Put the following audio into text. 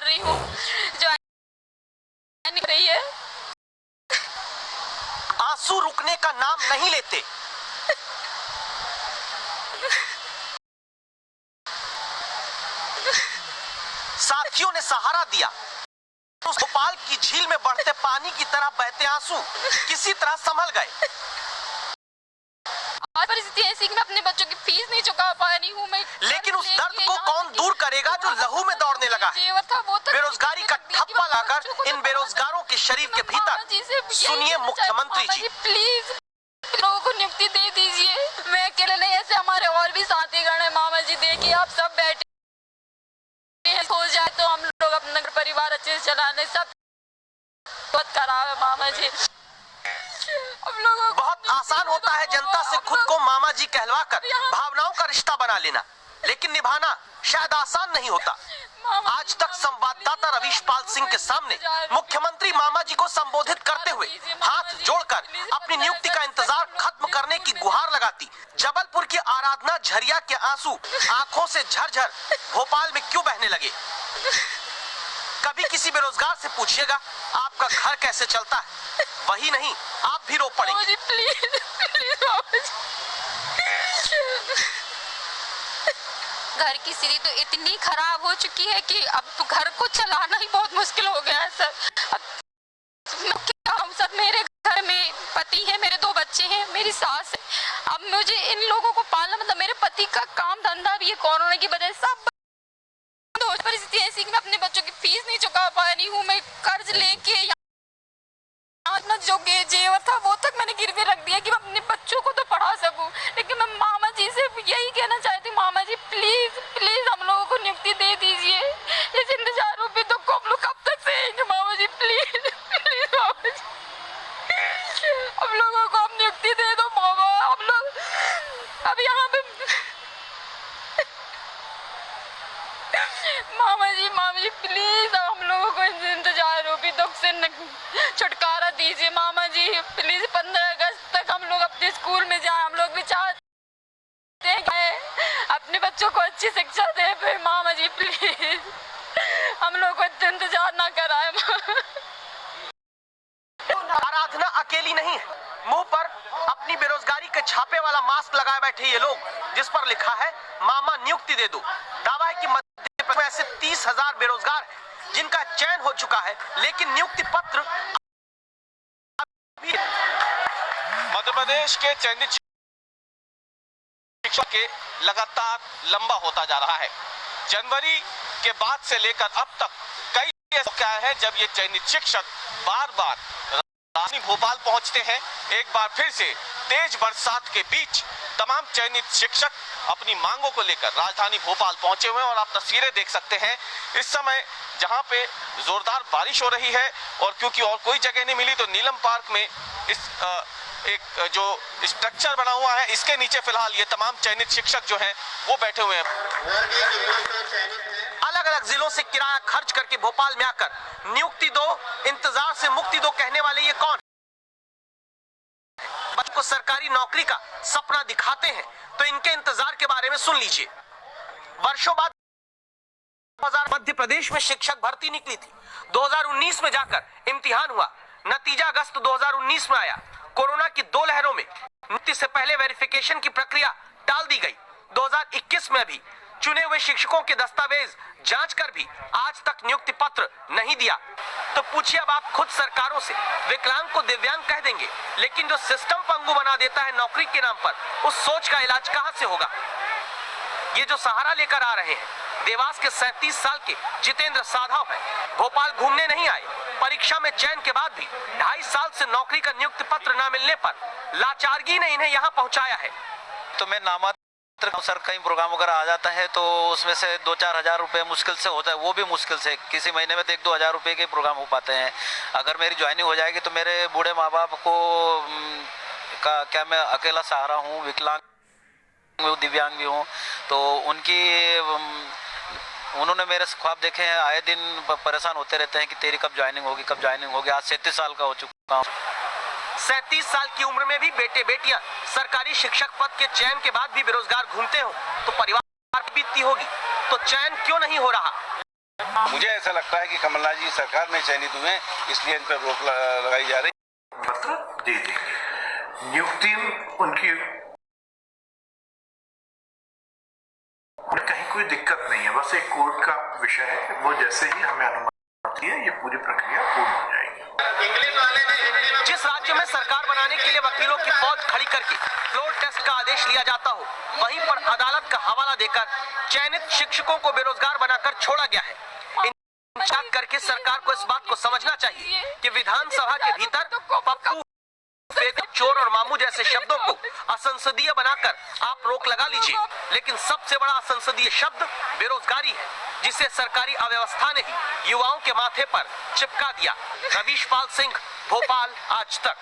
कर रही हूँ, जो नहीं रही है। आंसू रुकने का नाम नहीं लेते। साथियों ने सहारा दिया। भोपाल की झील में बढ़ते पानी की तरह बहते आंसू किसी तरह संभल गए। आज परिस्थिति ऐसी कि मैं अपने बच्चों की फीस नहीं चुका पा रही हूँ। मैं लेकिन उस दर्द को कौन दूर करेगा जो लहू में दौड़ने लगा है। बेरोजगारी का ठप्पा लाकर इन बेरोजगारों के शरीर के भीतर सुनिए मुख्यमंत्री जी, प्लीज लोगों को नियुक्ति दे दीजिए। मैं अकेले नहीं, ऐसे हमारे और भी साथीगण है। मामा जी देखिए, आप सब बैठे हो जाए तो हम लोग अपना परिवार अच्छे से चलाने सब बहुत खराब है मामा जी। हम लोगों बहुत आसान होता है जनता से खुद को मामा जी कहलवाकर भावनाओं का रिश्ता बना लेना, लेकिन निभाना शायद आसान नहीं होता। आज तक संवाददाता रवीश पाल सिंह के सामने मुख्यमंत्री मामा जी को संबोधित करते हुए हाथ जोड़कर अपनी नियुक्ति का इंतजार खत्म करने की गुहार लगाती जबलपुर की आराधना झरिया के आंसू आंखों से झरझर भोपाल में क्यों बहने लगे। कभी किसी बेरोजगार से पूछिएगा आपका घर कैसे चलता है, वही नहीं आप भी रो पड़ेंगे। घर की स्थिति तो इतनी खराब हो चुकी है कि अब घर को चलाना ही बहुत मुश्किल हो गया है सर। अब क्या हूँ सर, मेरे घर में पति है, मेरे 2 बच्चे हैं, मेरी सास है। अब मुझे इन लोगों को पालना, मतलब मेरे पति का काम धंधा भी है कोरोना की वजह से सब परिस्थिति ऐसी कि मैं अपने बच्चों की फीस नहीं चुका पा रही हूँ। मैं कर्ज लेके अपना जो जेवर था वो तक मैंने गिरवी रख दिया कि मैं अपने बच्चों को तो पढ़ा सकूं। लेकिन मैं मामा जी से यही कहना चाहती हूँ, मामा जी प्लीज प्लीज हम लोगों को नियुक्ति दे दीजिए। इस इंतजारों पे तो हम लोग कब तक सहेंगे मामा जी, प्लीज प्लीज मामा जी, हम लोगों को हम नियुक्ति दे दो मामा। हम लोग अब यहाँ पे मामा जी प्लीज हम लोगों को इंतजार रूपी दुख से छुटकारा दीजिए मामा जी। प्लीज 15 अगस्त तक हम लोग अपने स्कूल में जाए, हम लोग भी चाहते हैं अपने बच्चों को अच्छी शिक्षा दे। फिर मामा जी प्लीज हम लोग को इंतजार ना कराए। आराधना अकेली नहीं है, मुंह पर अपनी बेरोजगारी के छापे वाला मास्क लगाए बैठे ये लोग, जिस पर लिखा है मामा नियुक्ति दे दो। दावा है कि मध्य प्रदेश में ऐसे 30,000 बेरोजगार हैं जिनका चयन हो चुका है, लेकिन नियुक्ति पत्र मध्य प्रदेश के चयनित शिक्षक के लगातार लंबा होता जा रहा है। जनवरी के बाद से लेकर अब तक कई क्या है जब ये चयनित शिक्षक बार बार राजधानी भोपाल पहुंचते हैं। एक बार फिर से तेज बरसात के बीच तमाम चयनित शिक्षक अपनी मांगों को लेकर राजधानी भोपाल पहुंचे हुए हैं और आप तस्वीरें देख सकते हैं इस समय जहां पे जोरदार बारिश हो रही है। और क्योंकि और कोई जगह नहीं मिली तो नीलम पार्क में इस एक जो स्ट्रक्चर बना हुआ है इसके नीचे फिलहाल ये तमाम चयनित शिक्षक जो हैं वो बैठे हुए हैं। अलग अलग जिलों से किराया खर्च करके भोपाल में आकर नियुक्ति दो, इंतजार से मुक्ति दो कहने वाले ये कौन? बच्चों को सरकारी नौकरी का सपना दिखाते हैं तो इनके इंतजार के बारे में सुन लीजिए। वर्षों बाद मध्य प्रदेश में शिक्षक भर्ती निकली थी। 2019 में जाकर इम्तिहान हुआ, नतीजा अगस्त 2019 में आया। कोरोना की 2 लहरों में नियुक्ति से पहले वेरिफिकेशन की प्रक्रिया टाल दी गई। 2021 में भी चुने हुए शिक्षकों के दस्तावेज जांच कर भी आज तक नियुक्ति पत्र नहीं दिया। तो पूछिए अब आप खुद सरकारों से, विकलांग को दिव्यांग कह देंगे, लेकिन जो सिस्टम पंगु बना देता है नौकरी के नाम पर, उस सोच का इलाज कहां से होगा? ये जो सहारा लेकर आ रहे हैं देवास के 37 साल के जितेंद्र साधव है। भोपाल घूमने नहीं आए, परीक्षा में चयन के बाद भी 2.5 साल से नौकरी का नियुक्ति पत्र न मिलने पर लाचारगी ने इन्हें यहाँ पहुँचाया है। तो मैं नामात्र सर कई प्रोग्राम वगैरह आ जाता है तो उसमें से 2-4 हज़ार रुपये मुश्किल से होता है, वो भी मुश्किल से किसी महीने में तो 1-2 हज़ार रुपये के प्रोग्राम हो पाते हैं। अगर मेरी ज्वाइनिंग हो जाएगी तो मेरे बूढ़े माँ बाप को का क्या मैं अकेला सहारा हूँ, विकलांग दिव्यांग भी हूँ, तो उन्होंने मेरे ख्वाब देखे हैं, आए दिन परेशान होते रहते हैं कि तेरी कब ज्वाइनिंग होगी, कब ज्वाइनिंग होगी। आज 37 साल का हो चुका हूँ। 37 साल की उम्र में भी बेटे बेटियां सरकारी शिक्षक पद के चयन के बाद भी बेरोजगार घूमते हो तो परिवार बीतती होगी। तो चयन क्यों नहीं हो रहा? मुझे ऐसा लगता है कि कमलनाथ जी सरकार में चयनित हुए इसलिए इन पर रोक लगाई जा रही। पत्र दे देंगे, नियुक्ति उनकी कहीं कोई दिक्कत नहीं है, बस एक कोर्ट का विषय है, वो जैसे ही हमें अनुमति है ये पूरी प्रक्रिया पूर्ण हो जाएगी। जिस राज्य में सरकार बनाने के लिए वकीलों की फौज खड़ी करके फ्लोर टेस्ट का आदेश लिया जाता हो, वहीं पर अदालत का हवाला देकर चयनित शिक्षकों को बेरोजगार बनाकर छोड़ा गया है। इंसाफ करके सरकार को इस बात को समझना चाहिए कि विधानसभा के भीतर पप्पू, चोर और मामू जैसे शब्दों को असंसदीय बनाकर आप रोक लगा लीजिए, लेकिन सबसे बड़ा असंसदीय शब्द बेरोजगारी है, जिसे सरकारी अव्यवस्था ने ही युवाओं के माथे पर चिपका दिया। रवीश पाल सिंह, भोपाल, आज तक।